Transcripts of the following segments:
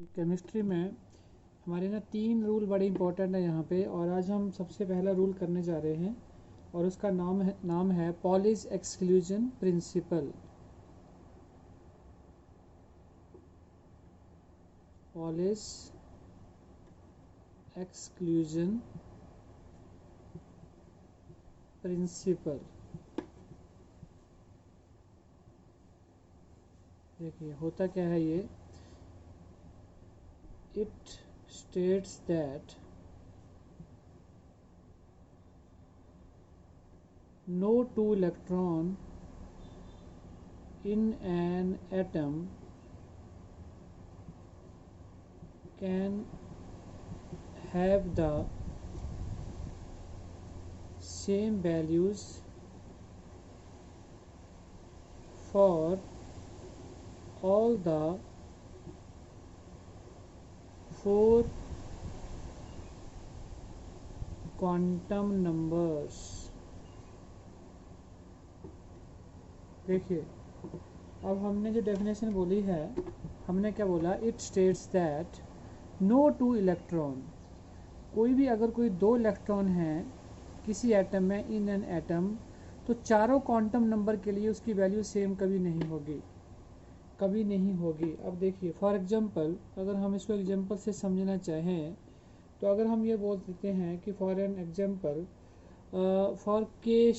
Chemistry में हमारे ना 3 रूल बड़े इंपॉर्टेंट है यहाँ पे, और आज हम सबसे पहला रूल करने जा रहे हैं और उसका नाम है Pauli's exclusion principal. Polish exclusion principal. देखिए होता क्या है ये, it states that no two electron in an atom can have the same values for all the 4 quantum numbers। देखिए अब हमने जो डेफिनेशन बोली है, हमने क्या बोला, it states that no two electron, कोई भी अगर कोई 2 इलेक्ट्रॉन हैं किसी एटम में, इन एन एटम, तो चारों क्वांटम नंबर के लिए उसकी वैल्यू सेम कभी नहीं होगी, कभी नहीं होगी। अब देखिए फॉर एग्जांपल, अगर हम इसको एग्जांपल से समझना चाहें तो अगर हम ये बोल देते हैं कि फॉर एन एग्जांपल फॉर के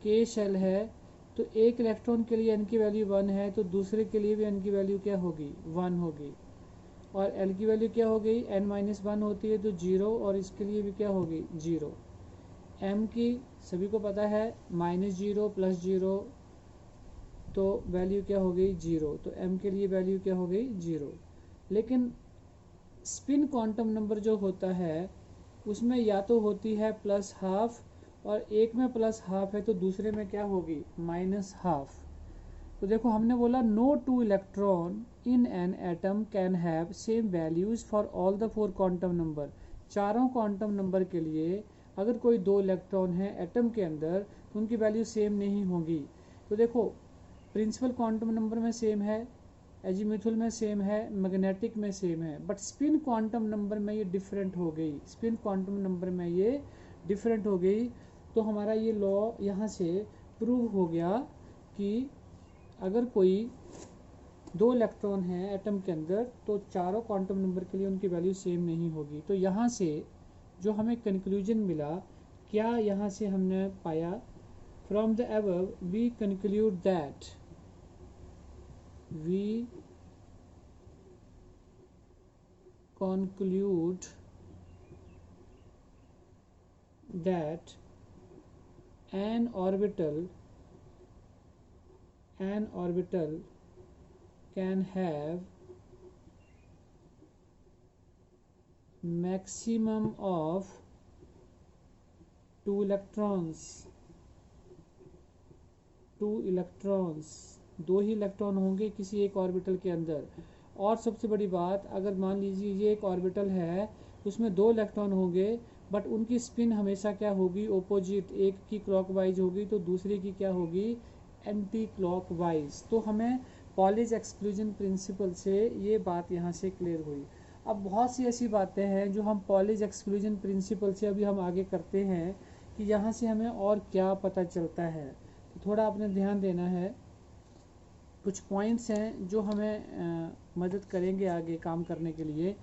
शेल है, तो एक इलेक्ट्रॉन के लिए n की वैल्यू 1 है, तो दूसरे के लिए भी n की वैल्यू क्या होगी, 1 होगी। और l की वैल्यू क्या हो गई, n-1 होती है तो 0, और इसके लिए भी क्या होगी 0। m की सभी को पता है -0 + 0, तो वैल्यू क्या हो गई 0, तो m के लिए वैल्यू क्या हो गई 0। लेकिन स्पिन क्वांटम नंबर जो होता है उसमें या तो होती है +½ और एक में +½ है तो दूसरे में क्या होगी -½ तो देखो हमने बोला no two electron in an atom can have same values for all the 4 quantum number. चारों क्वांटम नंबर के लिए अगर कोई 2 इलेक्ट्रॉन है एटम के अंदर तो उनकी वैल्यू सेम नहीं होगी। तो देखो प्रिंसिपल क्वांटम नंबर में सेम है, एजीम्यूथल में सेम है, मैग्नेटिक में सेम है, बट स्पिन क्वांटम नंबर में ये डिफरेंट हो गई, स्पिन क्वांटम नंबर में ये डिफरेंट हो गई। तो हमारा ये लॉ यहाँ से प्रूव हो गया कि अगर कोई 2 इलेक्ट्रॉन है एटम के अंदर तो चारों क्वांटम नंबर के लिए उनकी वैल्यू सेम नहीं होगी। तो यहाँ से जो हमें कंक्लूजन मिला, क्या यहाँ से हमने पाया, from the above we conclude that an orbital can have maximum of 2 electrons। 2 ही इलेक्ट्रॉन होंगे किसी एक ऑर्बिटल के अंदर। और सबसे बड़ी बात, अगर मान लीजिए ये एक ऑर्बिटल है उसमें 2 इलेक्ट्रॉन होंगे, बट उनकी स्पिन हमेशा क्या होगी, ओपोजिट, एक की क्लॉकवाइज होगी तो दूसरे की क्या होगी, एंटी क्लॉकवाइज। तो हमें पॉलिश एक्सक्लूजन प्रिंसिपल से ये बात यहाँ से क्लियर हुई। अब बहुत सी ऐसी बातें हैं जो हम पॉलिश एक्सक्लूजन प्रिंसिपल से अभी हम आगे करते हैं कि यहाँ से हमें और क्या पता चलता है। तो थोड़ा आपने ध्यान देना है, कुछ पॉइंट्स हैं जो हमें मदद करेंगे आगे काम करने के लिए।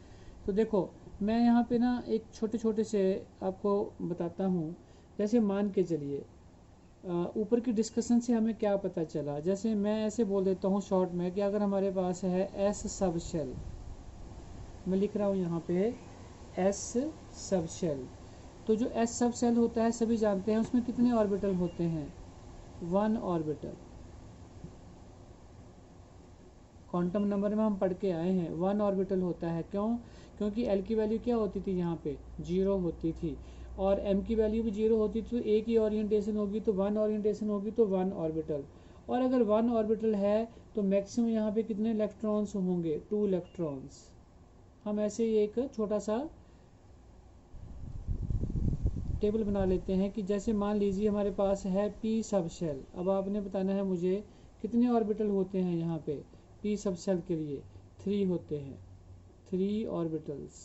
तो देखो मैं यहाँ पे ना एक छोटे से आपको बताता हूँ। जैसे मान के चलिए ऊपर की डिस्कशन से हमें क्या पता चला, जैसे मैं ऐसे बोल देता हूँ शॉर्ट में कि अगर हमारे पास है एस सब शेल, मैं लिख रहा हूँ यहाँ पे एस सब शेल, तो जो एस सब शेल होता है सभी जानते हैं उसमें कितने ऑर्बिटल होते हैं, 1 ऑर्बिटल। क्वांटम नंबर में हम पढ़ के आए हैं 1 ऑर्बिटल होता है। क्यों? क्योंकि एल की वैल्यू क्या होती थी, यहाँ पे 0 होती थी, और एम की वैल्यू भी 0 होती थी। तो एक ही ओरिएंटेशन होगी तो 1 ओरिएंटेशन होगी तो 1 ऑर्बिटल। और अगर 1 ऑर्बिटल है तो मैक्सिमम यहाँ पे कितने इलेक्ट्रॉन्स होंगे, 2 इलेक्ट्रॉन्स। हम ऐसे ही एक छोटा सा टेबल बना लेते हैं कि जैसे मान लीजिए हमारे पास है पी सब शेल। अब आपने बताना है मुझे कितने ऑर्बिटल होते हैं यहाँ पे, p सब शेल के लिए 3 होते हैं, 3 ऑर्बिटल्स।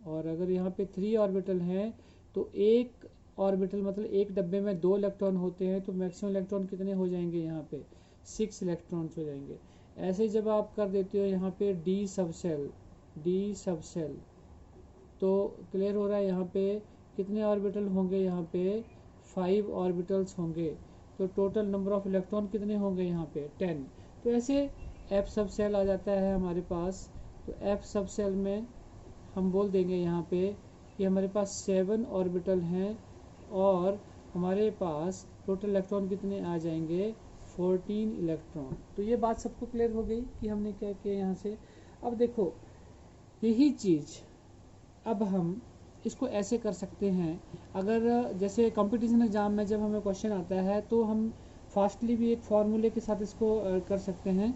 और अगर यहाँ पे 3 ऑर्बिटल हैं तो एक ऑर्बिटल मतलब एक डब्बे में 2 इलेक्ट्रॉन होते हैं, तो मैक्सिमम इलेक्ट्रॉन कितने हो जाएंगे यहाँ पे 6 इलेक्ट्रॉन्स हो जाएंगे। ऐसे जब आप कर देते हो यहाँ पे डी सब शेल, तो क्लियर हो रहा है यहाँ पे कितने ऑर्बिटल होंगे, यहाँ पे 5 ऑर्बिटल्स होंगे। तो टोटल नंबर ऑफ इलेक्ट्रॉन कितने होंगे यहाँ पे 10। तो ऐसे एफ सब शेल आ जाता है हमारे पास। तो एफ सब शेल में हम बोल देंगे यहाँ पे कि हमारे पास 7 ऑर्बिटल हैं और हमारे पास टोटल इलेक्ट्रॉन कितने आ जाएंगे 14 इलेक्ट्रॉन। तो ये बात सबको क्लियर हो गई कि हमने क्या किया यहाँ से। अब देखो यही चीज़ अब हम इसको ऐसे कर सकते हैं, अगर जैसे कंपटीशन एग्जाम में जब हमें क्वेश्चन आता है तो हम फास्टली भी एक फार्मूले के साथ इसको कर सकते हैं।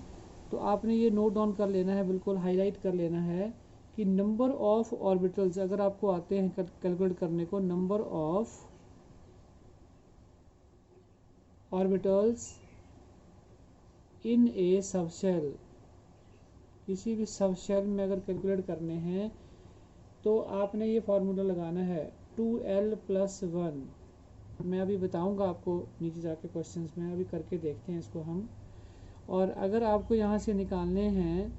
तो आपने ये नोट डाउन कर लेना है, बिल्कुल हाईलाइट कर लेना है कि नंबर ऑफ ऑर्बिटल्स अगर आपको आते हैं कैलकुलेट करने को, number of orbitals in a sub shell, किसी भी सब शेल में अगर कैलकुलेट करने हैं तो आपने ये फार्मूला लगाना है 2l + 1। मैं अभी बताऊंगा आपको नीचे जाके क्वेश्चंस में, अभी करके देखते हैं इसको हम। और अगर आपको यहाँ से निकालने हैं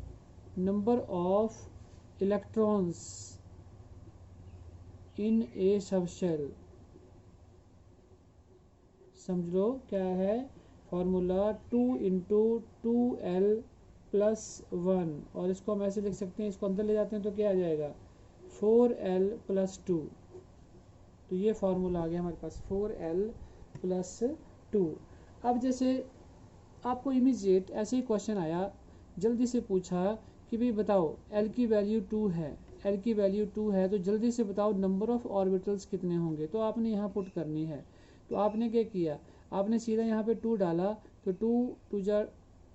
number of electrons in a sub shell, समझ लो क्या है फार्मूला 2 × 2l + 1। और इसको हम ऐसे लिख सकते हैं, इसको अंदर ले जाते हैं तो क्या आ जाएगा 4l + 2। तो ये फार्मूला आ गया हमारे पास 4l + 2। अब जैसे आपको इमीडिएट ऐसे ही क्वेश्चन आया, जल्दी से पूछा कि भाई बताओ l की वैल्यू 2 है, l की वैल्यू 2 है तो जल्दी से बताओ नंबर ऑफ ऑर्बिटल्स कितने होंगे। तो आपने यहाँ पुट करनी है। तो आपने क्या किया, आपने सीधा यहाँ पे 2 डाला तो 2 जा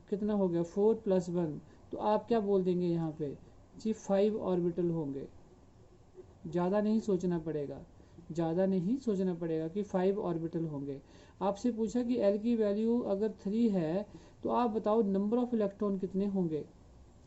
कितना हो गया 4 + 1। तो आप क्या बोल देंगे यहाँ पे जी 5 ऑर्बिटल होंगे। ज़्यादा नहीं सोचना पड़ेगा, ज़्यादा नहीं सोचना पड़ेगा कि 5 ऑर्बिटल होंगे। आपसे पूछा कि L की वैल्यू अगर 3 है तो आप बताओ नंबर ऑफ इलेक्ट्रॉन कितने होंगे।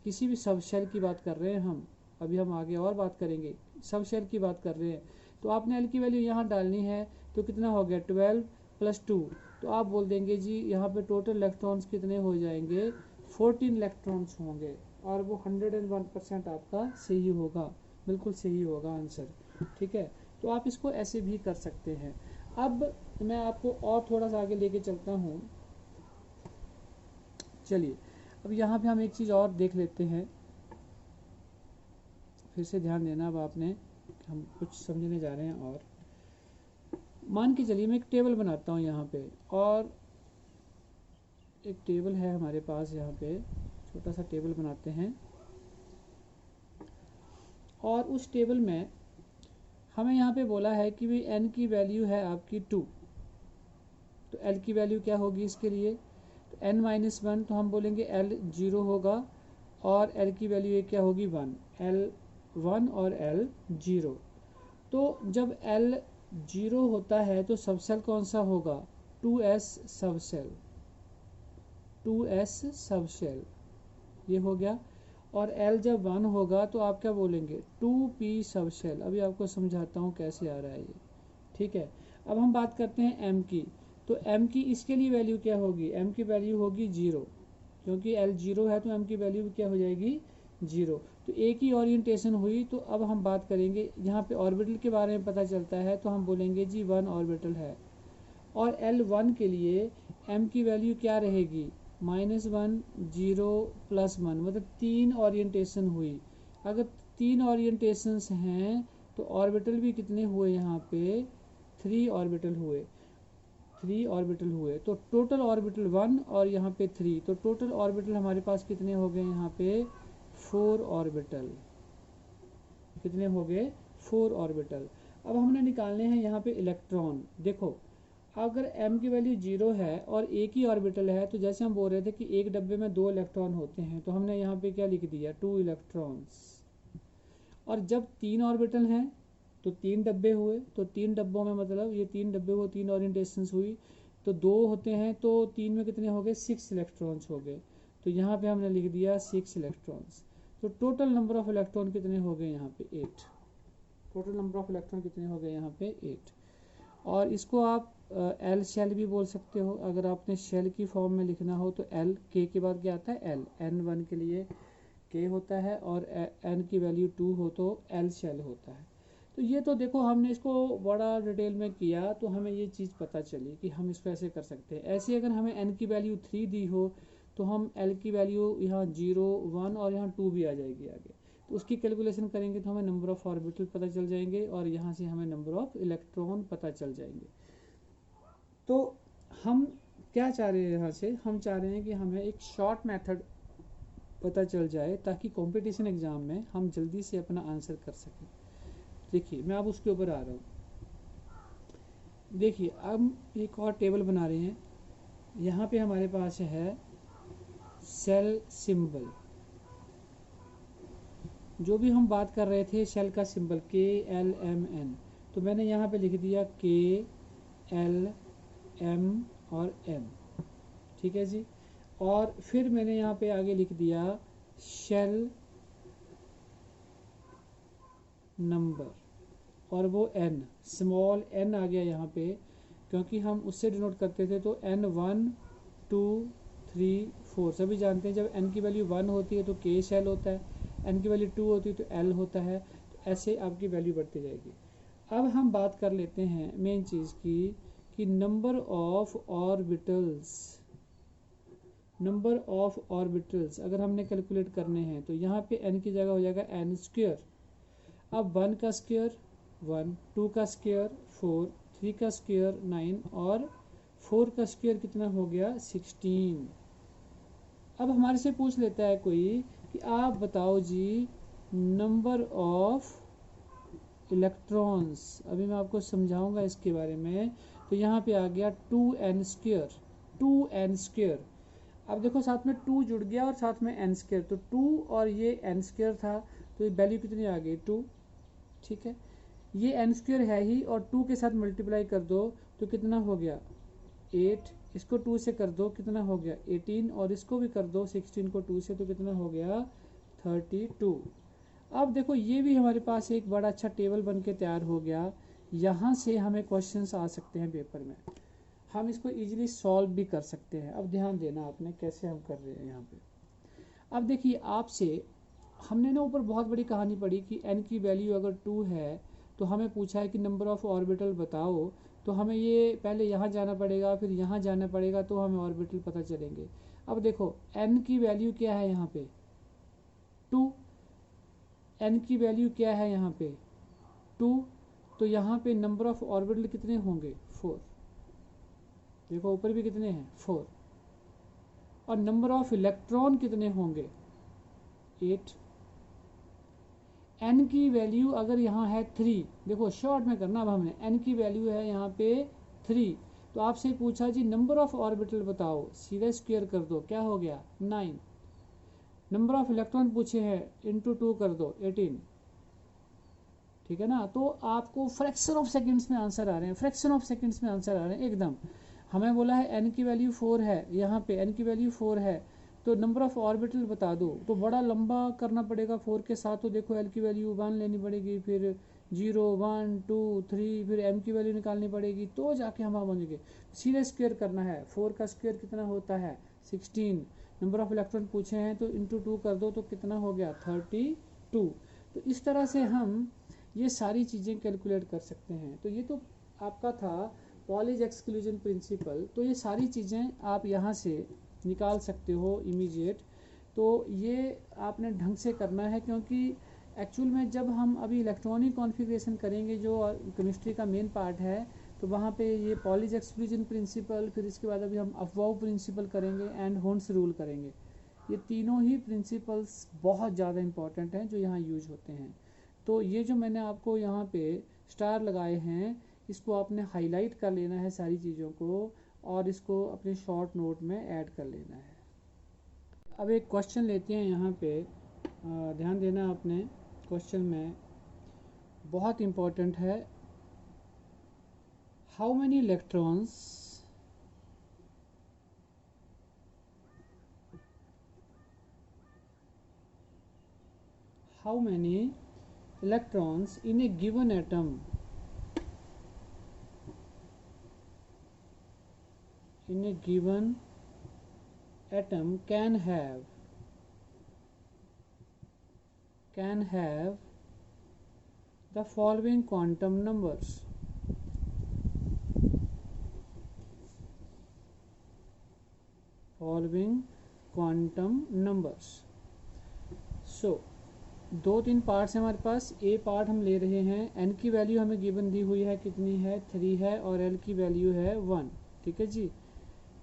किसी भी सब शेल की बात कर रहे हैं हम, अभी हम आगे और बात करेंगे, सब शेल की बात कर रहे हैं। तो आपने L की वैल्यू यहाँ डालनी है तो कितना हो गया 12 + 2। तो आप बोल देंगे जी यहाँ पे टोटल इलेक्ट्रॉन्स कितने हो जाएंगे 14 इलेक्ट्रॉन्स होंगे। और वो 101% आपका सही होगा, बिल्कुल सही होगा आंसर। ठीक है, तो आप इसको ऐसे भी कर सकते हैं। अब मैं आपको और थोड़ा सा आगे लेके चलता हूँ। चलिए अब यहाँ पे हम एक चीज़ और देख लेते हैं, फिर से ध्यान देना। अब आपने हम कुछ समझने जा रहे हैं। और मान के चलिए मैं एक टेबल बनाता हूँ यहाँ पे, और एक टेबल है हमारे पास, यहाँ पे छोटा सा टेबल बनाते हैं। और उस टेबल में हमें यहाँ पे बोला है कि भाई n की वैल्यू है आपकी 2। तो l की वैल्यू क्या होगी इसके लिए, तो n - 1, तो हम बोलेंगे l 0 होगा और l की वैल्यू क्या होगी 1, l 1 और l 0। तो जब l 0 होता है तो सब शेल कौन सा होगा 2s सब शेल, 2s सब शेल ये हो गया। और l जब 1 होगा तो आप क्या बोलेंगे 2p सब शेल। अभी आपको समझाता हूँ कैसे आ रहा है ये। ठीक है, अब हम बात करते हैं m की। तो m की इसके लिए वैल्यू क्या होगी, m की वैल्यू होगी 0, क्योंकि l 0 है तो m की वैल्यू क्या हो जाएगी 0। तो एक ही ओरिएंटेशन हुई। तो अब हम बात करेंगे यहाँ पे ऑर्बिटल के बारे में पता चलता है, तो हम बोलेंगे जी 1 ऑर्बिटल है। और L1 के लिए m की वैल्यू क्या रहेगी -1 0 + 1, मतलब 3 ओरिएंटेशन हुई। अगर 3 ओरिएंटेशंस हैं तो ऑर्बिटल भी कितने हुए यहाँ पे 3 ऑर्बिटल हुए, 3 ऑर्बिटल हुए। तो टोटल ऑर्बिटल 1 और यहाँ पे 3, तो टोटल ऑर्बिटल हमारे पास कितने हो गए यहाँ पे 4 ऑर्बिटल। कितने हो गए 4 ऑर्बिटल। अब हमने निकालने हैं यहाँ पे इलेक्ट्रॉन। देखो अगर m की वैल्यू 0 है और एक ही ऑर्बिटल है, तो जैसे हम बोल रहे थे कि एक डब्बे में 2 इलेक्ट्रॉन होते हैं, तो हमने यहाँ पे क्या लिख दिया 2 इलेक्ट्रॉन्स। और जब 3 ऑर्बिटल हैं तो 3 डब्बे हुए, तो 3 डब्बों में मतलब ये 3 डब्बे हुए, 3 ओरिएंटेशंस हुई। तो 2 होते हैं तो 3 में कितने हो गए 6 इलेक्ट्रॉन्स हो गए। तो यहाँ पे हमने लिख दिया 6 इलेक्ट्रॉन्स। तो टोटल नंबर ऑफ इलेक्ट्रॉन कितने हो गए यहाँ पे 8। टोटल नंबर ऑफ इलेक्ट्रॉन कितने हो गए यहाँ पे 8। और इसको आप एल शेल भी बोल सकते हो। अगर आपने शेल की फॉर्म में लिखना हो तो एल के के बाद क्या आता है एल, N1 के लिए के होता है और एन की वैल्यू 2 हो तो एल शेल होता है। तो ये तो देखो हमने इसको बड़ा डिटेल में किया तो हमें ये चीज़ पता चली कि हम इसको ऐसे कर सकते हैं। ऐसे अगर हमें एन की वैल्यू 3 दी हो तो हम एल की वैल्यू यहाँ 0 1 और यहाँ 2 भी आ जाएगी आगे, तो उसकी कैलकुलेशन करेंगे तो हमें नंबर ऑफ ऑर्बिटल पता चल जाएंगे और यहाँ से हमें नंबर ऑफ इलेक्ट्रॉन पता चल जाएंगे। तो हम क्या चाह रहे हैं यहाँ से, हम चाह रहे हैं कि हमें एक शॉर्ट मेथड पता चल जाए ताकि कंपटीशन एग्जाम में हम जल्दी से अपना आंसर कर सकें। देखिए मैं अब उसके ऊपर आ रहा हूँ। देखिए अब एक और टेबल बना रहे हैं। यहाँ पे हमारे पास है सेल सिंबल, जो भी हम बात कर रहे थे शेल का सिंबल KLMN, तो मैंने यहाँ पे लिख दिया KLM और M, ठीक है जी। और फिर मैंने यहाँ पे आगे लिख दिया शेल नंबर और वो N, स्मॉल n आ गया यहाँ पे क्योंकि हम उससे डिनोट करते थे। तो N1 2 3 4 सभी जानते हैं जब n की वैल्यू 1 होती है तो K शेल होता है, n की वैल्यू 2 होती है तो L होता है। तो ऐसे आपकी वैल्यू बढ़ती जाएगी। अब हम बात कर लेते हैं मेन चीज़ की कि number of orbitals. Number of orbitals अगर हमने कैलकुलेट करने हैं तो यहाँ पे n की जगह हो जाएगा n स्क्वायर। अब 1 का स्क्वायर 1, 2 का स्क्वायर 4, 3 का स्क्वायर 9 और 4 का स्क्वायर कितना हो गया 16। अब हमारे से पूछ लेता है कोई कि आप बताओ जी नंबर ऑफ इलेक्ट्रॉन्स। अभी मैं आपको समझाऊंगा इसके बारे में। तो यहाँ पे आ गया 2n स्क्वायर, 2n स्क्वायर। अब देखो साथ में 2 जुड़ गया और साथ में n स्क्वायर, तो 2 और ये n स्क्वायर था तो ये वैल्यू कितनी आ गई 2, ठीक है। ये n स्क्वायर है ही और 2 के साथ मल्टीप्लाई कर दो तो कितना हो गया 8, इसको 2 से कर दो कितना हो गया 18 और इसको भी कर दो 16 को 2 से तो कितना हो गया 32। अब देखो ये भी हमारे पास एक बड़ा अच्छा टेबल बन के तैयार हो गया। यहाँ से हमें क्वेश्चंस आ सकते हैं पेपर में, हम इसको इजीली सॉल्व भी कर सकते हैं। अब ध्यान देना आपने कैसे हम कर रहे हैं यहाँ पे। अब देखिए आपसे हमने ना ऊपर बहुत बड़ी कहानी पढ़ी कि n की वैल्यू अगर 2 है तो हमें पूछा है कि नंबर ऑफ ऑर्बिटल बताओ। तो हमें ये पहले यहाँ जाना पड़ेगा फिर यहाँ जाना पड़ेगा तो हमें ऑर्बिटल पता चलेंगे। अब देखो n की वैल्यू क्या है यहाँ पे 2, n की वैल्यू क्या है यहाँ पे 2, तो यहाँ पे नंबर ऑफ ऑर्बिटल कितने होंगे 4। देखो ऊपर भी कितने हैं 4 और नंबर ऑफ इलेक्ट्रॉन कितने होंगे 8। n की वैल्यू अगर यहाँ है 3, देखो शॉर्ट में करना। अब हमने n की वैल्यू है यहाँ पे 3, तो आपसे पूछा जी नंबर ऑफ ऑर्बिटल बताओ, सीधा स्क्वायर कर दो क्या हो गया 9। नंबर ऑफ इलेक्ट्रॉन पूछे हैं इंटू 2 कर दो 18, ठीक है ना। तो आपको फ्रैक्शन ऑफ सेकंड्स में आंसर आ रहे हैं, फ्रैक्शन ऑफ सेकंड्स में आंसर आ रहे हैं एकदम। हमें बोला है n की वैल्यू 4 है, यहाँ पे n की वैल्यू 4 है तो नंबर ऑफ ऑर्बिटल बता दो। तो बड़ा लंबा करना पड़ेगा 4 के साथ, तो देखो l की वैल्यू 1 लेनी पड़ेगी, फिर 0 1 2 3, फिर m की वैल्यू निकालनी पड़ेगी तो जाके हम बनेंगे। सीधे स्क्वायर करना है, 4 का स्क्वायर कितना होता है 16। नंबर ऑफ इलेक्ट्रॉन पूछे हैं तो इंटू 2 कर दो तो कितना हो गया 32। तो इस तरह से हम ये सारी चीज़ें कैलकुलेट कर सकते हैं। तो ये तो आपका था पॉलीज एक्सक्लूजन प्रिंसिपल। तो ये सारी चीज़ें आप यहाँ से निकाल सकते हो इमीडिएट। तो ये आपने ढंग से करना है क्योंकि एक्चुअल में जब हम अभी इलेक्ट्रॉनिक कॉन्फ़िगरेशन करेंगे जो केमिस्ट्री का मेन पार्ट है तो वहाँ पे ये पॉलीज एक्सक्लूजन प्रिंसिपल, फिर इसके बाद अभी हम अफवाउ प्रिंसिपल करेंगे एंड होन्स रूल करेंगे। ये तीनों ही प्रिंसिपल्स बहुत ज़्यादा इंपॉर्टेंट हैं जो यहाँ यूज होते हैं। तो ये जो मैंने आपको यहाँ पे स्टार लगाए हैं इसको आपने हाईलाइट कर लेना है सारी चीज़ों को और इसको अपने शॉर्ट नोट में ऐड कर लेना है। अब एक क्वेश्चन लेते हैं यहाँ पे, ध्यान देना आपने क्वेश्चन में बहुत इम्पोर्टेंट है। How many electrons how many electrons in a given atom can have the following quantum numbers. So 2-3 parts हैं हमारे पास. ए पार्ट हम ले रहे हैं. एन की वैल्यू हमें गिवन दी हुई है, कितनी है, 3 है, और एल की वैल्यू है 1. ठीक है जी.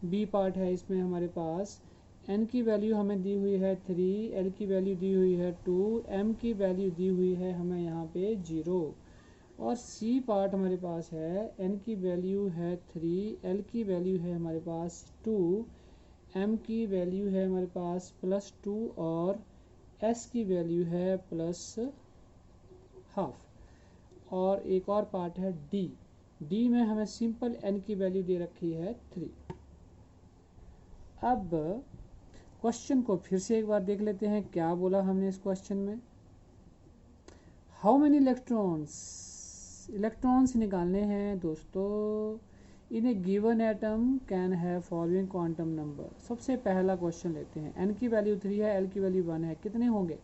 बी पार्ट है, इसमें हमारे पास एन की वैल्यू हमें दी हुई है 3, एल की वैल्यू दी हुई है 2, एम की वैल्यू दी हुई है हमें यहाँ पे 0. और सी पार्ट हमारे पास है, एन की वैल्यू है 3, एल की वैल्यू है हमारे पास 2, एम की वैल्यू है हमारे पास +2, और एस की वैल्यू है +½ और एक और पार्ट है डी में हमें सिंपल एन की वैल्यू दे रखी है 3. अब क्वेश्चन को फिर से एक बार देख लेते हैं, क्या बोला हमने इस क्वेश्चन में. हाउ मेनी इलेक्ट्रॉन्स निकालने हैं दोस्तों. In a given atom can have following quantum number. सबसे पहला क्वेश्चन लेते हैं. एन की वैल्यू 3 है, एल की वैल्यू 1 है, कितने होंगे.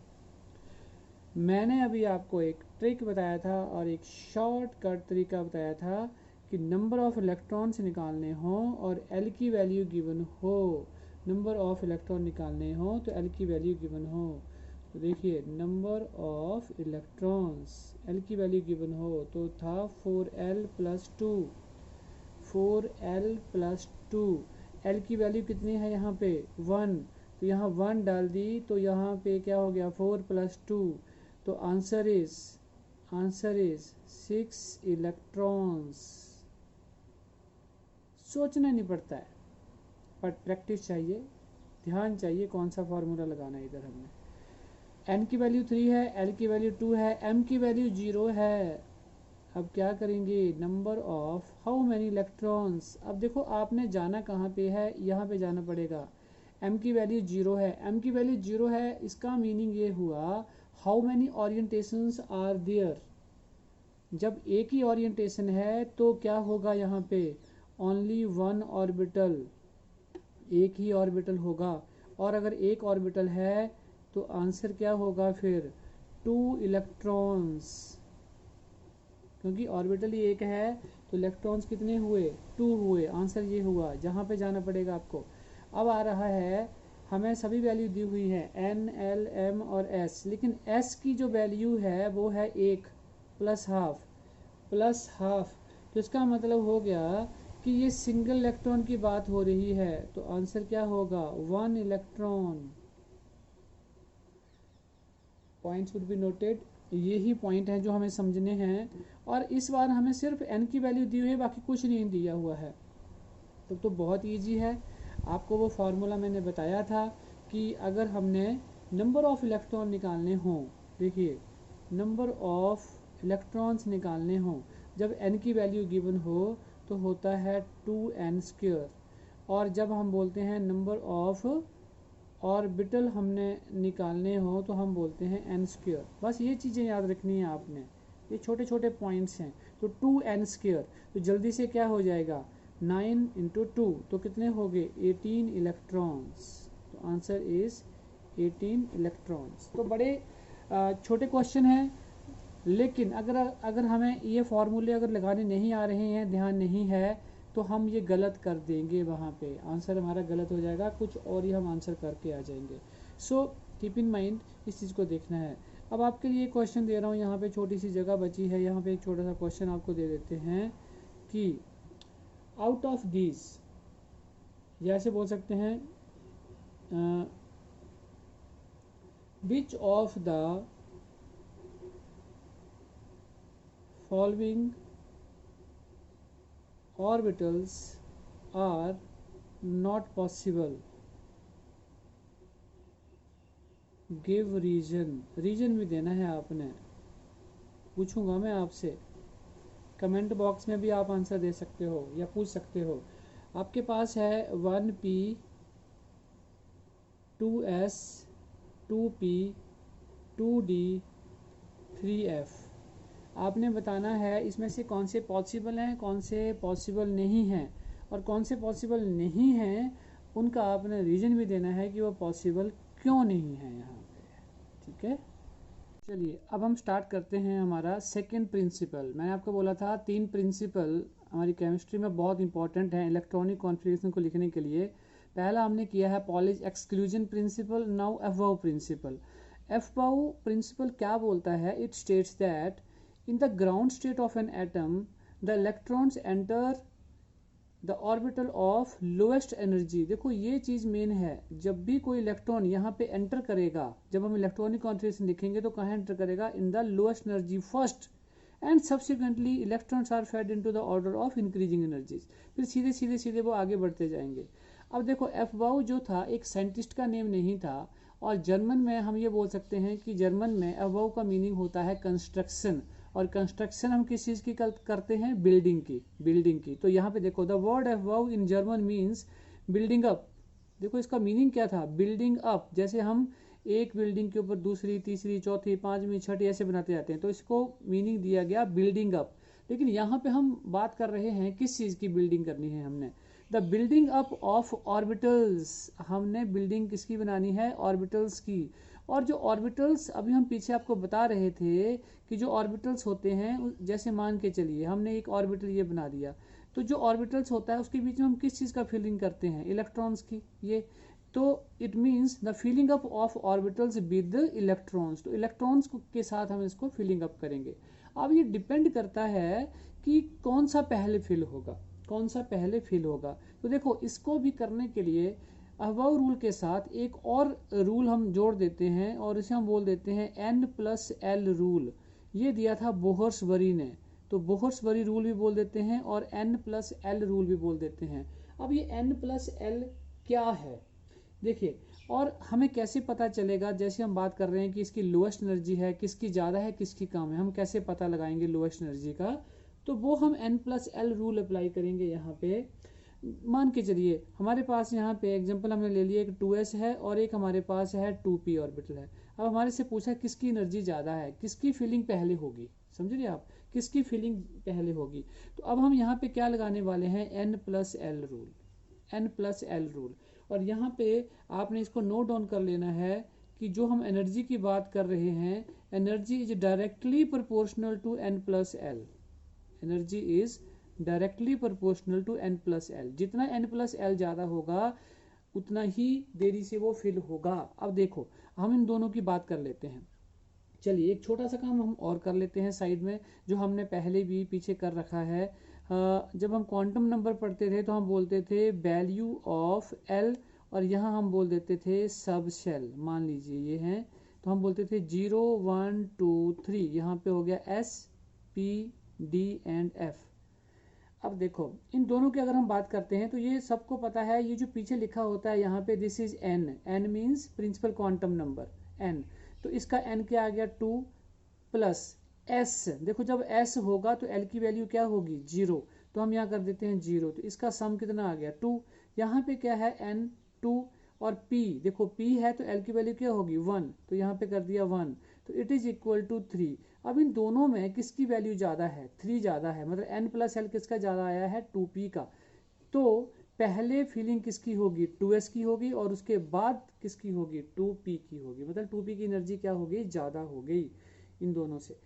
मैंने अभी आपको एक ट्रिक बताया था और एक शॉर्टकट तरीका बताया था कि नंबर ऑफ इलेक्ट्रॉन्स निकालने हों और एल की वैल्यू गिवन हो. नंबर ऑफ इलेक्ट्रॉन निकालने हो तो एल की वैल्यू गिवन हो. तो देखिए, नंबर ऑफ इलेक्ट्रॉन्स, एल की वैल्यू गिवन हो तो था 4l + 2. 4l + 2. एल की वैल्यू कितनी है यहाँ पे 1, तो यहाँ 1 डाल दी तो यहाँ पे क्या हो गया 4 + 2. तो आंसर इज 6 इलेक्ट्रॉन्स. सोचना नहीं पड़ता है, पर प्रैक्टिस चाहिए, ध्यान चाहिए कौन सा फार्मूला लगाना है. इधर हमने एन की वैल्यू 3 है, एल की वैल्यू 2 है, एम की वैल्यू 0 है. अब क्या करेंगे, number of how many electrons. अब देखो आपने जाना कहाँ पे है, यहाँ पे जाना पड़ेगा. एम की वैल्यू 0 है, एम की वैल्यू 0 है, इसका मीनिंग ये हुआ how many orientations are there. जब एक ही ओरिएंटेशन है तो क्या होगा यहाँ पे, ओनली 1 ऑर्बिटल, एक ही ऑर्बिटल होगा. और अगर एक ऑर्बिटल है तो आंसर क्या होगा फिर 2 इलेक्ट्रॉन्स, क्योंकि ऑर्बिटल ही एक है तो इलेक्ट्रॉन्स कितने हुए, 2 हुए. आंसर ये हुआ. जहाँ पे जाना पड़ेगा आपको. अब आ रहा है, हमें सभी वैल्यू दी हुई है एन, एल, एम और एस, लेकिन एस की जो वैल्यू है वो है 1 +½ तो इसका मतलब हो गया कि ये सिंगल इलेक्ट्रॉन की बात हो रही है. तो आंसर क्या होगा 1 electron. Points would be noted. यही पॉइंट हैं जो हमें समझने हैं. और इस बार हमें सिर्फ एन की वैल्यू दी हुई है, बाकी कुछ नहीं दिया हुआ है. तो बहुत इजी है. आपको वो फार्मूला मैंने बताया था कि अगर हमने नंबर ऑफ इलेक्ट्रॉन निकालने हों, देखिए नंबर ऑफ इलेक्ट्रॉन्स निकालने हों जब एन की वैल्यू गिवन हो तो होता है 2n². और जब हम बोलते हैं नंबर ऑफ ऑर्बिटल हमने निकालने हो तो हम बोलते हैं n². बस ये चीज़ें याद रखनी है आपने, ये छोटे छोटे पॉइंट्स हैं. तो 2n², तो जल्दी से क्या हो जाएगा 9 × 2 तो कितने हो गए 18 इलेक्ट्रॉन्स. तो आंसर इज 18 इलेक्ट्रॉन्स. तो बड़े छोटे क्वेश्चन हैं, लेकिन अगर हमें ये फार्मूले अगर लगाने नहीं आ रहे हैं, ध्यान नहीं है, तो हम ये गलत कर देंगे. वहाँ पे आंसर हमारा गलत हो जाएगा, कुछ और ही हम आंसर करके आ जाएंगे. सो कीप इन माइंड, इस चीज़ को देखना है. अब आपके लिए क्वेश्चन दे रहा हूँ, यहाँ पे छोटी सी जगह बची है, यहाँ पे एक छोटा सा क्वेश्चन आपको दे देते हैं कि आउट ऑफ दीज, या ऐसे बोल सकते हैं which of the following orbitals are not possible. give reason भी देना है आपने. पूछूंगा मैं आपसे, कमेंट बॉक्स में भी आप आंसर दे सकते हो या पूछ सकते हो. आपके पास है 1p 2s 2p 2d 3f। आपने बताना है इसमें से कौन से पॉसिबल हैं, कौन से पॉसिबल नहीं हैं, और कौन से पॉसिबल नहीं हैं उनका आपने रीज़न भी देना है कि वो पॉसिबल क्यों नहीं है यहाँ पे। ठीक है, चलिए अब हम स्टार्ट करते हैं हमारा सेकंड प्रिंसिपल। मैंने आपको बोला था 3 प्रिंसिपल हमारी केमिस्ट्री में बहुत इंपॉर्टेंट हैं इलेक्ट्रॉनिक कॉन्फ़िगरेशन को लिखने के लिए। पहला हमने किया है Pauli's exclusion principle, now Aufbau principle. Aufbau principle क्या बोलता है? It states that in the ground state of an atom the electrons enter the orbital of lowest energy. देखो ये चीज़ मेन है, जब भी कोई इलेक्ट्रॉन यहाँ पे एंटर करेगा, जब हम इलेक्ट्रॉनिक कॉन्फ़िगरेशन लिखेंगे तो कहाँ एंटर करेगा? In the lowest energy first, and subsequently electrons are fed into the order of increasing energies. फिर सीधे सीधे सीधे वो आगे बढ़ते जाएंगे। अब देखो एफबाउ जो था एक साइंटिस्ट का नेम नहीं था, और जर्मन में हम ये बोल सकते हैं कि जर्मन में एफबाउ का मीनिंग होता है कंस्ट्रक्शन, और कंस्ट्रक्शन हम किस चीज़ की करते हैं? बिल्डिंग की, बिल्डिंग की। तो यहाँ पे देखो the word Aufbau in German means building up. देखो इसका मीनिंग क्या था? Building up. जैसे हम एक बिल्डिंग के ऊपर दूसरी, तीसरी, चौथी, पांचवी, छठी ऐसे बनाते जाते हैं, तो इसको मीनिंग दिया गया बिल्डिंग अप। लेकिन यहाँ पे हम बात कर रहे हैं किस चीज़ की बिल्डिंग करनी है? हमने the building up of orbitals. हमने बिल्डिंग किसकी बनानी है? ऑर्बिटल्स की। और जो ऑर्बिटल्स अभी हम पीछे आपको बता रहे थे कि जो ऑर्बिटल्स होते हैं, जैसे मान के चलिए हमने एक ऑर्बिटल ये बना दिया, तो जो ऑर्बिटल्स होता है उसके बीच में हम किस चीज़ का फिलिंग करते हैं? इलेक्ट्रॉन्स की। ये तो it means the filling up of orbitals with electrons. तो इलेक्ट्रॉन्स के साथ हम इसको फिलिंग अप करेंगे। अब ये डिपेंड करता है कि कौन सा पहले फिल होगा, कौन सा पहले फिल होगा। तो देखो इसको भी करने के लिए अहवाउ रूल के साथ एक और रूल हम जोड़ देते हैं, और इसे हम बोल देते हैं N+L रूल। ये दिया था बोहर्सबरी ने, तो बोहर्सबरी रूल भी बोल देते हैं और N+L रूल भी बोल देते हैं। अब ये N+L क्या है देखिए, और हमें कैसे पता चलेगा? जैसे हम बात कर रहे हैं कि इसकी लोएस्ट एनर्जी है, किसकी ज़्यादा है किसकी कम है, हम कैसे पता लगाएंगे लोएस्ट एनर्जी का? तो वो हम N+L रूल अप्लाई करेंगे। यहाँ पे मान के चलिए हमारे पास यहाँ पे एग्जांपल हमने ले लिया, एक 2s है और एक हमारे पास है 2p ऑर्बिटल है। अब हमारे से पूछा किसकी एनर्जी ज़्यादा है, किसकी फीलिंग पहले होगी, समझ रहे आप, किसकी फीलिंग पहले होगी। तो अब हम यहाँ पे क्या लगाने वाले हैं? N+L rule, N+L rule. और यहाँ पे आपने इसको नोट डाउन कर लेना है कि जो हम एनर्जी की बात कर रहे हैं, energy is directly proportional to N+L। Energy is directly proportional to N+L। जितना N+L ज़्यादा होगा उतना ही देरी से वो फिल होगा। अब देखो हम इन दोनों की बात कर लेते हैं। चलिए एक छोटा सा काम हम और कर लेते हैं साइड में, जो हमने पहले भी पीछे कर रखा है। जब हम क्वांटम नंबर पढ़ते थे तो हम बोलते थे वैल्यू ऑफ L, और यहाँ हम बोल देते थे सब शेल। मान लीजिए ये हैं, तो हम बोलते थे 0 1 2 3। यहाँ पे हो गया S P D and F। अब देखो इन दोनों की अगर हम बात करते हैं तो ये सबको पता है, ये जो पीछे लिखा होता है यहाँ पे this is N। N means principal quantum number N। तो इसका N क्या आ गया? 2 प्लस S। देखो जब S होगा तो L की वैल्यू क्या होगी? 0। तो हम यहाँ कर देते हैं 0। तो इसका सम कितना आ गया? 2। यहाँ पे क्या है? N 2 और P। देखो P है तो L की वैल्यू क्या होगी? 1। तो यहाँ पे कर दिया 1। तो इट इज इक्वल टू 3। अब इन दोनों में किसकी वैल्यू ज़्यादा है? 3 ज़्यादा है, मतलब N+L किसका ज़्यादा आया है? 2p का। तो पहले फीलिंग किसकी होगी? 2s की होगी, और उसके बाद किसकी होगी? 2p की होगी। मतलब 2p की एनर्जी क्या हो गई? ज़्यादा हो गई इन दोनों से,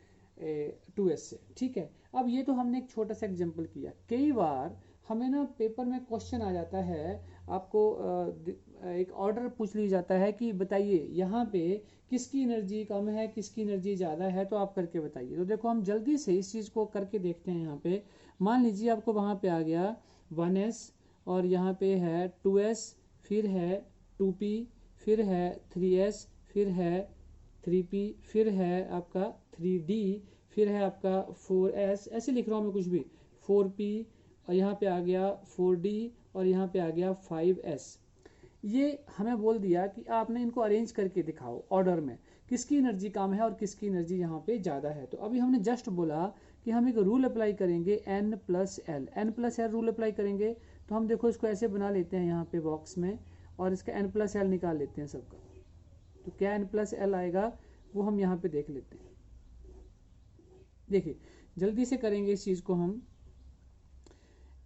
2s से। ठीक है, अब ये तो हमने एक छोटा सा एग्जाम्पल किया। कई बार हमें ना पेपर में क्वेश्चन आ जाता है, आपको एक ऑर्डर पूछ लिया जाता है कि बताइए यहाँ पे किसकी एनर्जी कम है, किसकी एनर्जी ज़्यादा है, तो आप करके बताइए। तो देखो हम जल्दी से इस चीज़ को करके देखते हैं। यहाँ पे मान लीजिए आपको वहाँ पे आ गया 1s, और यहाँ पे है 2s, फिर है 2p, फिर है 3s, फिर है 3p, फिर है आपका 3d, फिर है आपका 4s। ऐसे लिख रहा हूँ मैं कुछ भी, 4p, और यहाँ पे आ गया 4d, और यहाँ पे आ गया 5s। ये हमें बोल दिया कि आपने इनको अरेंज करके दिखाओ ऑर्डर में, किसकी एनर्जी कम है और किसकी एनर्जी यहाँ पे ज़्यादा है। तो अभी हमने जस्ट बोला कि हम एक रूल अप्लाई करेंगे N+L। N+L रूल अप्लाई करेंगे तो हम देखो इसको ऐसे बना लेते हैं यहाँ पे बॉक्स में, और इसका N+L निकाल लेते हैं सबका। तो क्या N+L आएगा वो हम यहाँ पे देख लेते हैं। देखिए जल्दी से करेंगे इस चीज़ को हम।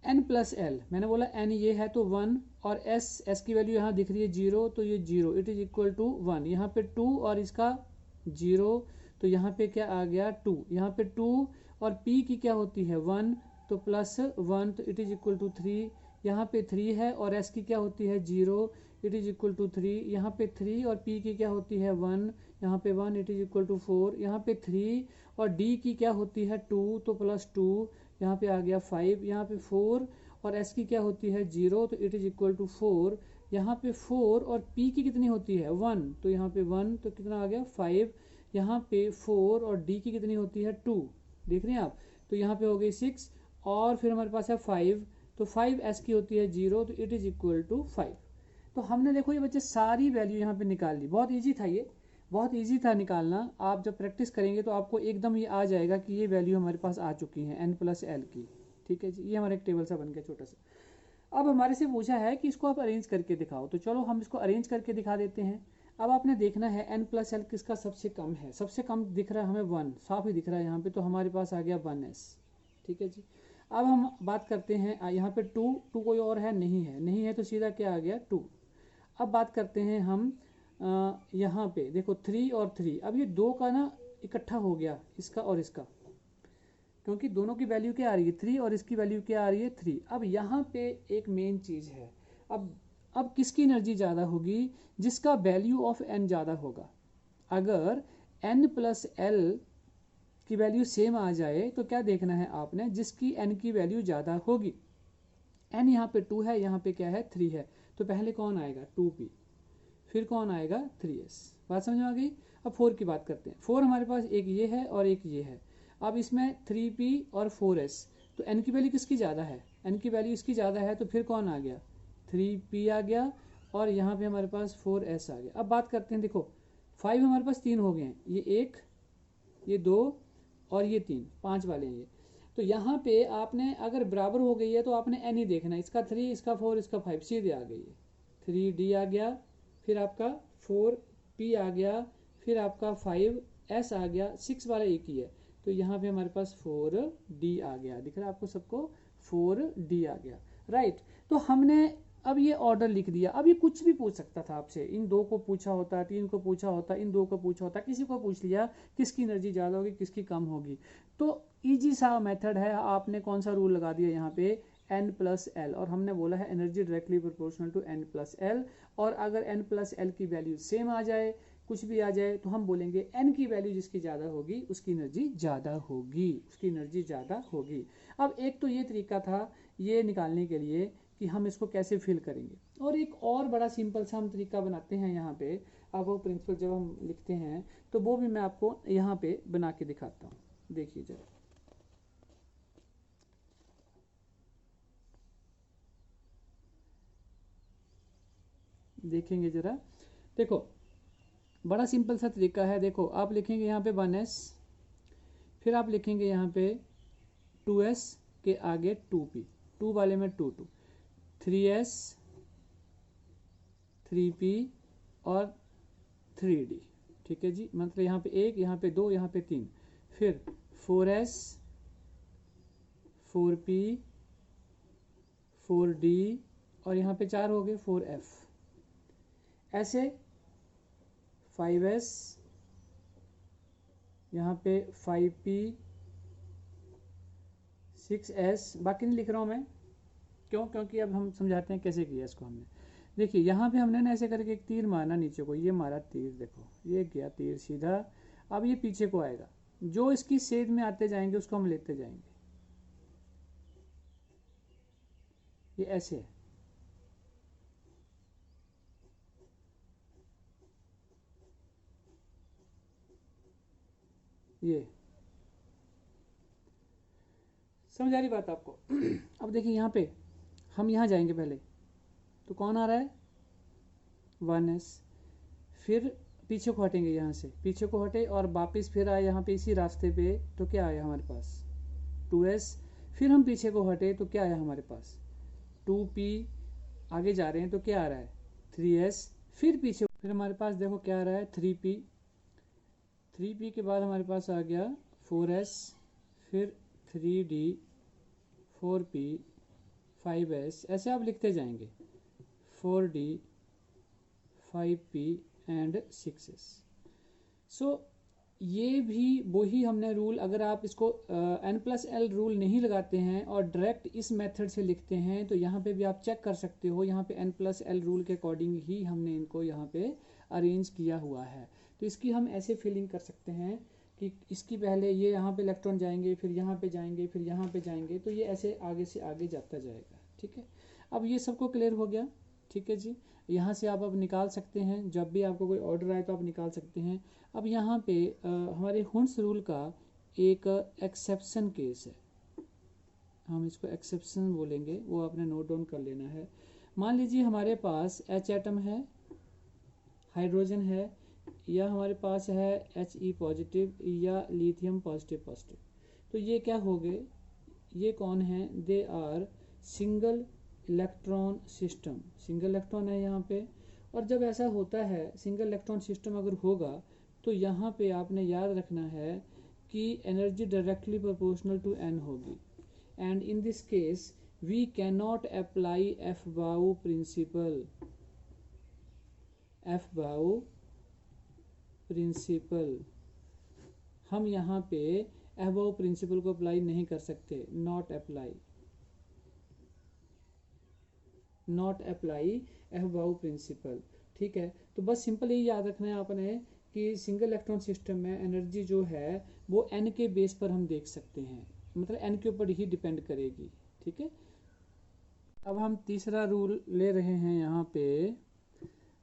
n प्लस एल, मैंने बोला n ये है तो 1, और s की वैल्यू यहाँ दिख रही है 0, तो ये 0 इट इज इक्वल टू 1। यहाँ पे 2 और इसका 0, तो यहाँ पे क्या आ गया 2। यहाँ पे 2 और p की क्या होती है 1, तो प्लस 1, तो इट इज इक्वल टू 3। यहाँ पे 3 है और s की क्या होती है 0, इट इज इक्वल टू 3। यहाँ पे 3 और p की क्या होती है 1, यहाँ पे 1, इट इज इक्वल टू 4। यहाँ पे 3 और d की क्या होती है 2, तो प्लस 2, यहाँ पे आ गया 5। यहाँ पे 4 और s की क्या होती है 0, तो इट इज इक्वल टू 4। यहाँ पे 4 और p की कितनी होती है 1, तो यहाँ पे 1, तो कितना आ गया 5। यहाँ पे 4 और d की कितनी होती है 2, देख रहे हैं आप, तो यहाँ पे हो गई 6। और फिर हमारे पास है 5, तो 5s की होती है 0, तो इट इज इक्वल टू 5। तो हमने देखो ये बच्चे सारी वैल्यू यहाँ पे निकाल ली। बहुत ईजी था ये, बहुत इजी था निकालना। आप जब प्रैक्टिस करेंगे तो आपको एकदम ये आ जाएगा कि ये वैल्यू हमारे पास आ चुकी है n प्लस एल की। ठीक है जी, ये हमारा एक टेबल सा बन गया छोटा सा। अब हमारे से पूछा है कि इसको आप अरेंज करके दिखाओ, तो चलो हम इसको अरेंज करके दिखा देते हैं। अब आपने देखना है n प्लस एल किसका सबसे कम है। सबसे कम दिख रहा है हमें 1, साफ ही दिख रहा है यहाँ पे, तो हमारे पास आ गया 1s। ठीक है जी। अब हम बात करते हैं यहाँ पे 2 कोई और है नहीं है तो सीधा क्या आ गया 2। अब बात करते हैं हम यहाँ पे देखो 3 और 3, अब ये दो का ना इकट्ठा हो गया, इसका और इसका, क्योंकि दोनों की वैल्यू क्या आ रही है 3 और इसकी वैल्यू क्या आ रही है 3। अब यहाँ पे एक मेन चीज़ है, अब किसकी एनर्जी ज़्यादा होगी, जिसका वैल्यू ऑफ n ज़्यादा होगा। अगर n प्लस एल की वैल्यू सेम आ जाए तो क्या देखना है आपने, जिसकी n की वैल्यू ज़्यादा होगी। n यहाँ पे 2 है, यहाँ पे क्या है 3 है, तो पहले कौन आएगा 2p, फिर कौन आएगा 3s। बात समझ में आ गई। अब 4 की बात करते हैं। 4 हमारे पास एक ये है और एक ये है। अब इसमें 3p और 4s, तो n की वैल्यू किसकी ज़्यादा है, n की वैल्यू इसकी ज़्यादा है, तो फिर कौन आ गया 3p आ गया, और यहाँ पे हमारे पास 4s आ गया। अब बात करते हैं, देखो 5 हमारे पास 3 हो गए हैं, ये 1, ये 2 और ये 3, 5 वाले हैं ये। तो यहाँ पे आपने अगर बराबर हो गई है तो आपने n ही देखना है, इसका 3, इसका 4, इसका 5, सीधे आ गई है। 3d आ गया, फिर आपका 4p आ गया, फिर आपका 5s आ गया, 6 वाला एक ही है, तो यहाँ पे हमारे पास 4d आ गया। दिख रहा है आपको सबको, 4d आ गया, राइट। तो हमने अब ये ऑर्डर लिख दिया। अब ये कुछ भी पूछ सकता था आपसे, इन दो को पूछा होता, 3 को पूछा होता, इन दो को पूछा होता, किसी को पूछ लिया किसकी एनर्जी ज़्यादा होगी किसकी कम होगी। तो ईजी सा मेथड है। आपने कौन सा रूल लगा दिया यहाँ पे n प्लस एल, और हमने बोला है energy directly proportional to n plus L. और अगर n प्लस एल की वैल्यू सेम आ जाए, कुछ भी आ जाए, तो हम बोलेंगे n की वैल्यू जिसकी ज़्यादा होगी उसकी एनर्जी ज़्यादा होगी, उसकी एनर्जी ज़्यादा होगी। अब एक तो ये तरीका था ये निकालने के लिए कि हम इसको कैसे फिल करेंगे, और एक और बड़ा सिंपल सा हम तरीका बनाते हैं यहाँ पे। अब वो प्रिंसिपल जब हम लिखते हैं तो वो भी मैं आपको यहाँ पे बना के दिखाता हूँ, देखिए जरा। देखेंगे जरा, देखो बड़ा सिंपल सा तरीका है। देखो आप लिखेंगे यहाँ पे 1s, फिर आप लिखेंगे यहाँ पे 2s के आगे 2p, 2 वाले में 2 2, 3s 3p और 3d। ठीक है जी, मतलब यहाँ पे 1, यहाँ पे 2, यहाँ पे 3, फिर 4s 4p 4d और यहाँ पे 4 हो गए 4f। ऐसे 5s, यहाँ पे 5p 6s, बाकी नहीं लिख रहा हूँ मैं, क्यों, क्योंकि अब हम समझाते हैं कैसे किया इसको हमने। देखिए यहाँ पे हमने ना ऐसे करके एक तीर मारना नीचे को, ये मारा तीर, देखो ये गया तीर सीधा। अब ये पीछे को आएगा, जो इसकी सेध में आते जाएंगे उसको हम लेते जाएंगे, ये ऐसे है। ये समझ आ रही बात आपको। अब देखिए यहाँ पे हम यहाँ जाएंगे पहले, तो कौन आ रहा है 1s, फिर पीछे को हटेंगे, यहाँ से पीछे को हटे और वापस फिर आए यहाँ पे इसी रास्ते पे, तो क्या आया हमारे पास 2s, फिर हम पीछे को हटे तो क्या आया हमारे पास 2p, आगे जा रहे हैं तो क्या आ रहा है 3s, फिर पीछे, फिर हमारे पास देखो क्या आ रहा है 3p, 3p के बाद हमारे पास आ गया 4s, फिर 3d 4p 5s, ऐसे आप लिखते जाएंगे 4d 5p एंड 6s। सो ये भी वही हमने रूल, अगर आप इसको n+l रूल नहीं लगाते हैं और डायरेक्ट इस मेथड से लिखते हैं तो यहाँ पे भी आप चेक कर सकते हो, यहाँ पे n+l रूल के अकॉर्डिंग ही हमने इनको यहाँ पे अरेंज किया हुआ है। तो इसकी हम ऐसे फिलिंग कर सकते हैं कि इसकी पहले ये यहाँ पे इलेक्ट्रॉन जाएंगे, फिर यहाँ पे जाएंगे, फिर यहाँ पे जाएंगे, तो ये ऐसे आगे से आगे जाता जाएगा। ठीक है, अब ये सबको क्लियर हो गया। ठीक है जी, यहाँ से आप अब निकाल सकते हैं, जब भी आपको कोई ऑर्डर आए तो आप निकाल सकते हैं। अब यहाँ पे हमारे हुंस रूल का एक एक्सेप्शन केस है, हम इसको एक्सेप्शन बोलेंगे, वो आपने नोट डाउन कर लेना है। मान लीजिए हमारे पास H एटम है, हाइड्रोजन है, या हमारे पास है He पॉजिटिव या लिथियम पॉजिटिव पॉजिटिव। तो ये क्या हो गए, ये कौन है, they are single electron system, single electron है यहाँ पे। और जब ऐसा होता है सिंगल इलेक्ट्रॉन सिस्टम अगर होगा तो यहाँ पे आपने याद रखना है कि energy directly proportional to n होगी। And in this case we can not apply Aufbau principle, Aufbau principle हम यहाँ पे एफबाउ प्रिंसिपल को अप्लाई नहीं कर सकते, not apply, not apply Aufbau principle. ठीक है, तो बस सिंपल ये याद रखना है आपने कि सिंगल इलेक्ट्रॉन सिस्टम में एनर्जी जो है वो n के बेस पर हम देख सकते हैं, मतलब n के ऊपर ही डिपेंड करेगी। ठीक है, अब हम तीसरा रूल ले रहे हैं यहाँ पे।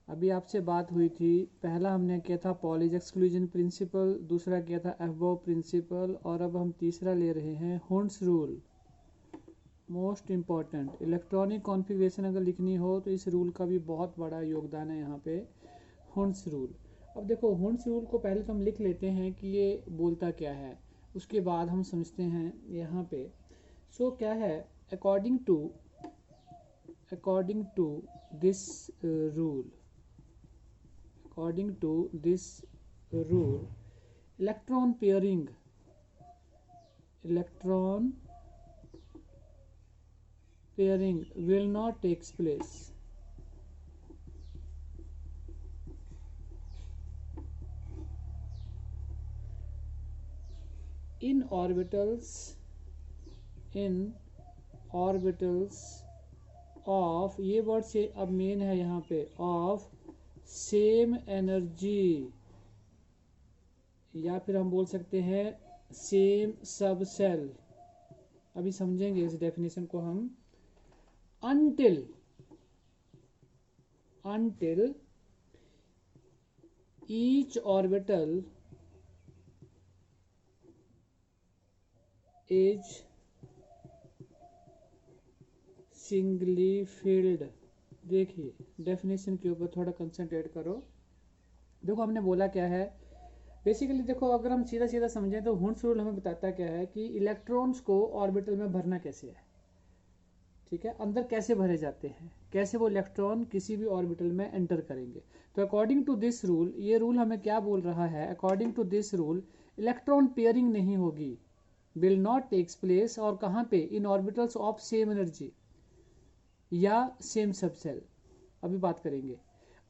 अभी आपसे बात हुई थी, पहला हमने किया था पॉलिज एक्सक्लूजन प्रिंसिपल, दूसरा किया था एफबाउ प्रिंसिपल, और अब हम तीसरा ले रहे हैं हुंस rule. Most important, electronic configuration अगर लिखनी हो तो इस रूल का भी बहुत बड़ा योगदान है यहाँ पे, हुंस रूल। अब देखो हुंस रूल को पहले तो हम लिख लेते हैं कि ये बोलता क्या है, उसके बाद हम समझते हैं यहाँ पे। सो क्या है, according to this rule, according to this rule electron pairing, electron pairing will not takes place in orbitals of, ये वर्ड से अब मेन है यहाँ पे, ऑफ सेम एनर्जी, या फिर हम बोल सकते हैं सेम सब सेल। अभी समझेंगे इस डेफिनेशन को हम। until each orbital is singly filled। देखिए डेफिनेशन के ऊपर थोड़ा कंसंट्रेट करो। देखो हमने बोला क्या है बेसिकली, देखो अगर हम सीधा सीधा समझें तो हुंस रूल हमें बताता क्या है कि इलेक्ट्रॉन्स को ऑर्बिटल में भरना कैसे है। ठीक है, अंदर कैसे भरे जाते हैं, कैसे वो इलेक्ट्रॉन किसी भी ऑर्बिटल में एंटर करेंगे। तो अकॉर्डिंग टू दिस रूल, ये रूल हमें क्या बोल रहा है, according to this rule electron pairing नहीं होगी, विल नॉट टेक्स प्लेस, और कहाँ पे, in orbitals of same energy या सेम सब सेल। अभी बात करेंगे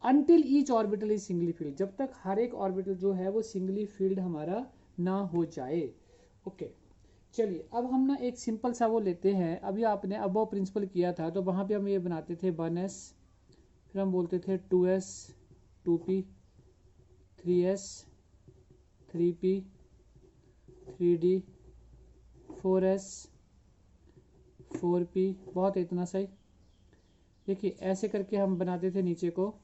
until each orbital is singly filled, जब तक हर एक ऑर्बिटल जो है वो सिंगली फील्ड हमारा ना हो जाए। ओके चलिए, अब हम ना एक सिंपल सा वो लेते हैं। अभी आपने अबव प्रिंसिपल किया था तो वहाँ पे हम ये बनाते थे 1s, फिर हम बोलते थे 2s 2p, 3s 3p, 3d 4s 4p, बहुत इतना सही। देखिए ऐसे करके हम बनाते थे नीचे को।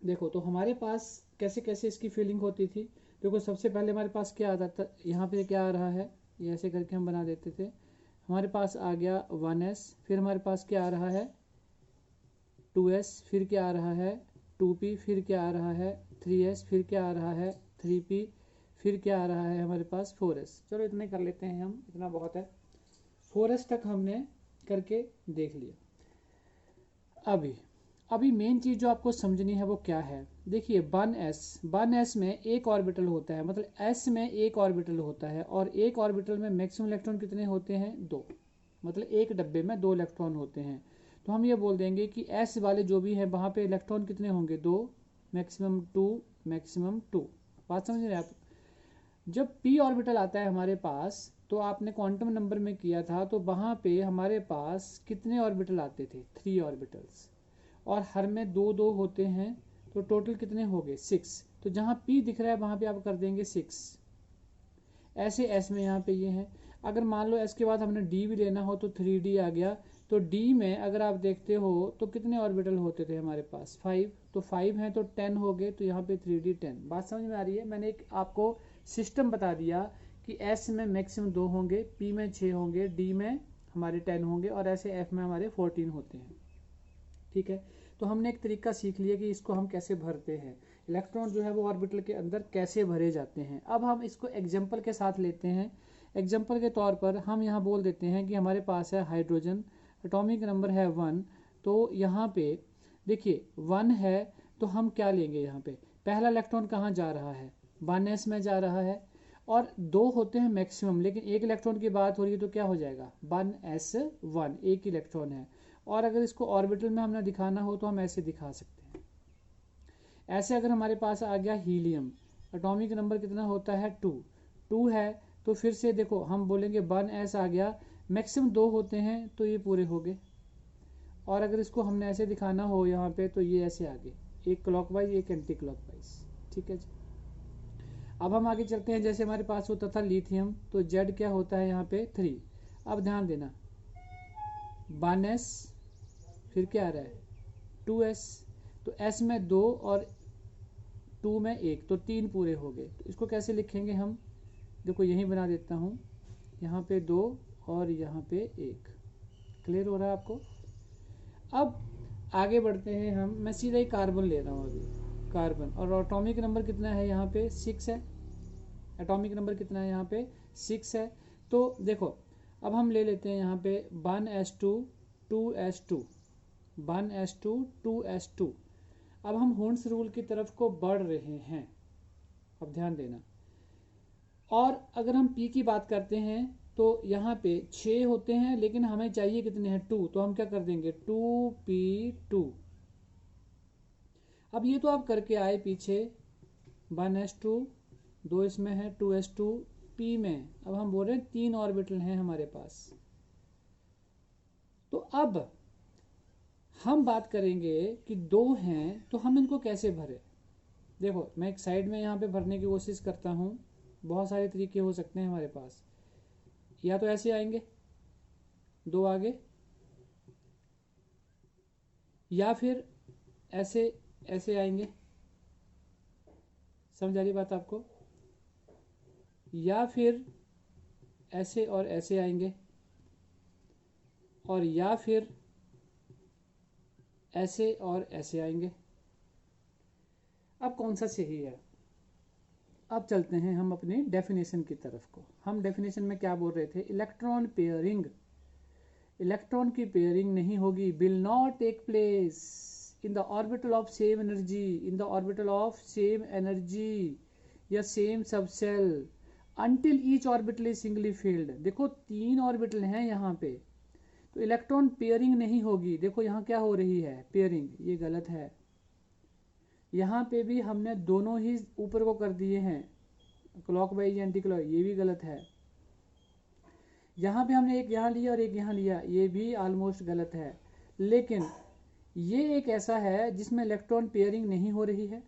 देखो तो हमारे पास कैसे कैसे इसकी फीलिंग होती थी। देखो सबसे पहले हमारे पास क्या आता था, यहाँ पे क्या आ रहा है, ये ऐसे करके हम बना देते थे। हमारे पास आ गया 1s, फिर हमारे पास क्या आ रहा है 2s, फिर क्या आ रहा है 2p, फिर क्या आ रहा है 3s, फिर क्या आ रहा है 3p, फिर क्या आ रहा है हमारे पास 4s। चलो इतने कर लेते हैं हम, इतना बहुत है। 4s तक हमने करके देख लिया। अभी अभी मेन चीज़ जो आपको समझनी है वो क्या है, देखिए 1s में एक ऑर्बिटल होता है, मतलब s में एक ऑर्बिटल होता है, और एक ऑर्बिटल में मैक्सिमम इलेक्ट्रॉन कितने होते हैं, 2, मतलब एक डब्बे में 2 इलेक्ट्रॉन होते हैं। तो हम ये बोल देंगे कि s वाले जो भी है वहाँ पे इलेक्ट्रॉन कितने होंगे, 2, मैक्सिमम 2, मैक्सिमम 2। बात समझ रहे हैं आप। जब p ऑर्बिटल आता है हमारे पास, तो आपने क्वांटम नंबर में किया था, तो वहाँ पे हमारे पास कितने ऑर्बिटल आते थे, 3 ऑर्बिटल्स, और हर में 2 2 होते हैं, तो टोटल कितने हो गए, 6। तो जहाँ p दिख रहा है वहाँ पे आप कर देंगे 6। ऐसे s में यहाँ पे ये है। अगर मान लो s के बाद हमने d भी लेना हो तो 3d आ गया। तो d में अगर आप देखते हो तो कितने ऑर्बिटल होते थे हमारे पास, 5। तो 5 हैं तो 10 हो गए, तो यहाँ पे 3d 10। बात समझ में आ रही है। मैंने एक आपको सिस्टम बता दिया कि s में मैक्सिमम 2 होंगे, p में 6 होंगे, d में हमारे 10 होंगे, और ऐसे f में हमारे 14 होते हैं। ठीक है, तो हमने एक तरीका सीख लिया कि इसको हम कैसे भरते हैं, इलेक्ट्रॉन जो है वो ऑर्बिटल के अंदर कैसे भरे जाते हैं। अब हम इसको एग्जांपल के साथ लेते हैं। एग्जांपल के तौर पर हम यहाँ बोल देते हैं कि हमारे पास है हाइड्रोजन, एटॉमिक नंबर है 1। तो यहाँ पे देखिए 1 है, तो हम क्या लेंगे, यहाँ पे पहला इलेक्ट्रॉन कहाँ जा रहा है, 1s में जा रहा है, और 2 होते हैं मैक्सिमम, लेकिन एक इलेक्ट्रॉन की बात हो रही है तो क्या हो जाएगा, 1s1, एक इलेक्ट्रॉन है। और अगर इसको ऑर्बिटल में हमने दिखाना हो तो हम ऐसे दिखा सकते हैं। ऐसे अगर हमारे पास आ गया हीलियम, एटॉमिक नंबर कितना होता है, 2 है, तो फिर से देखो हम बोलेंगे 1s आ गया, मैक्सिमम 2 होते हैं तो ये पूरे हो गए। और अगर इसको हमने ऐसे दिखाना हो यहाँ पे तो ये ऐसे आगे, एक क्लॉकवाइज एक एंटी क्लॉकवाइज। ठीक है जी। अब हम आगे चलते हैं। जैसे हमारे पास होता था लिथियम, तो जेड क्या होता है यहाँ पे, 3। अब ध्यान देना, 1s, फिर क्या आ रहा है, 2s, तो s में 2 और 2 में 1, तो 3 पूरे हो गए। तो इसको कैसे लिखेंगे हम, देखो यहीं बना देता हूँ, यहाँ पे 2 और यहाँ पे 1। क्लियर हो रहा है आपको। अब आगे बढ़ते हैं हम, मैं सीधा ही कार्बन ले रहा हूँ अभी, कार्बन, और एटॉमिक नंबर कितना है यहाँ पे, 6 है। एटॉमिक नंबर कितना है यहाँ पे, 6 है। तो देखो अब हम ले लेते हैं यहाँ पे 1s2 2s2, 1s2 2s2। अब हम हुंस रूल की तरफ को बढ़ रहे हैं। अब ध्यान देना, और अगर हम p की बात करते हैं तो यहाँ पे 6 होते हैं, लेकिन हमें चाहिए कितने हैं, 2, तो हम क्या कर देंगे, 2p2। अब ये तो आप करके आए पीछे, 1s2, 2 इसमें है, 2s2, p में अब हम बोल रहे हैं 3 ऑर्बिटल हैं हमारे पास। तो अब हम बात करेंगे कि 2 हैं तो हम इनको कैसे भरें। देखो मैं एक साइड में यहाँ पे भरने की कोशिश करता हूँ। बहुत सारे तरीके हो सकते हैं हमारे पास, या तो ऐसे आएंगे 2 आगे, या फिर ऐसे ऐसे आएंगे, समझ आ रही बात आपको, या फिर ऐसे और ऐसे आएंगे, और या फिर ऐसे और ऐसे आएंगे। अब कौन सा सही है। अब चलते हैं हम अपनी डेफिनेशन की तरफ को। हम डेफिनेशन में क्या बोल रहे थे, इलेक्ट्रॉन पेयरिंग, इलेक्ट्रॉन की पेयरिंग नहीं होगी, will not take place in the orbital of same energy, in the orbital of same energy या same subshell until each orbital is singly filled. देखो 3 ऑर्बिटल हैं यहाँ पे, तो इलेक्ट्रॉन पेयरिंग नहीं होगी। देखो यहाँ क्या हो रही है, पेयरिंग, ये गलत है। यहाँ पे भी हमने दोनों ही ऊपर को कर दिए हैं, क्लॉकवाइज एंटी क्लॉक, ये भी गलत है। यहाँ पे हमने एक यहाँ लिया और एक यहाँ लिया, ये भी ऑलमोस्ट गलत है। लेकिन ये एक ऐसा है जिसमें इलेक्ट्रॉन पेयरिंग नहीं हो रही है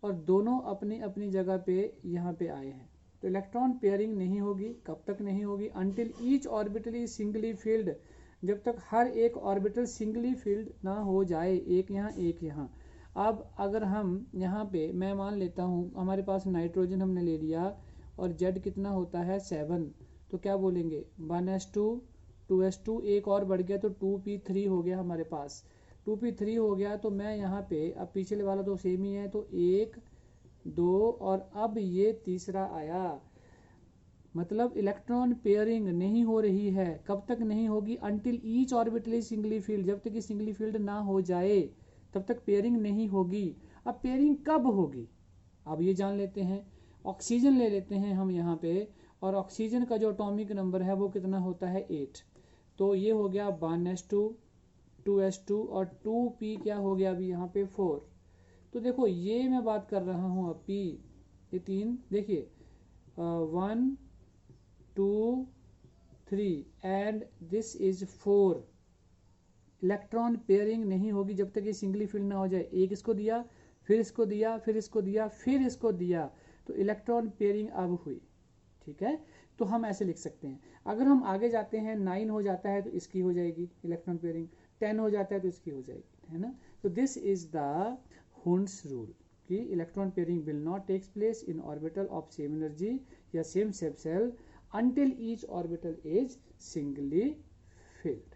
और दोनों अपनी अपनी जगह पे यहाँ पे आए हैं। तो इलेक्ट्रॉन पेयरिंग नहीं होगी, कब तक नहीं होगी, until each orbital is singly field, जब तक हर एक ऑर्बिटल सिंगली फिल्ड ना हो जाए, एक यहाँ एक यहाँ। अब अगर हम यहाँ पे, मैं मान लेता हूँ हमारे पास नाइट्रोजन हमने ले लिया और जेड कितना होता है 7, तो क्या बोलेंगे 1s2 2s2, एक और बढ़ गया तो 2p3 हो गया हमारे पास। 2p3 हो गया, तो मैं यहाँ पे, अब पिछले वाला तो सेम ही है, तो 1 2 और अब ये तीसरा आया, मतलब इलेक्ट्रॉन पेयरिंग नहीं हो रही है। कब तक नहीं होगी? Until each orbital is singly filled, जब तक कि सिंगली फील्ड ना हो जाए तब तक पेयरिंग नहीं होगी। अब पेयरिंग कब होगी, अब ये जान लेते हैं। ऑक्सीजन ले लेते हैं हम यहाँ पे, और ऑक्सीजन का जो एटॉमिक नंबर है वो कितना होता है? 8। तो ये हो गया 1s2 2s2 और 2p क्या हो गया अभी यहाँ पे? 4। तो देखो ये मैं बात कर रहा हूँ अब p, ये 3 देखिए 1 2 3 and this is 4। Electron pairing नहीं होगी जब तक ये सिंगली फील्ड ना हो जाए। एक इसको दिया, फिर इसको दिया, फिर इसको दिया, फिर इसको दिया, तो इलेक्ट्रॉन पेयरिंग अब हुई। ठीक है, तो हम ऐसे लिख सकते हैं। अगर हम आगे जाते हैं 9 हो जाता है तो इसकी हो जाएगी इलेक्ट्रॉन पेयरिंग, 10 हो जाता है तो इसकी हो जाएगी, है ना। तो this is the Hund's rule कि electron pairing will not takes place in orbital of same energy या same shell until each orbital is singly filled।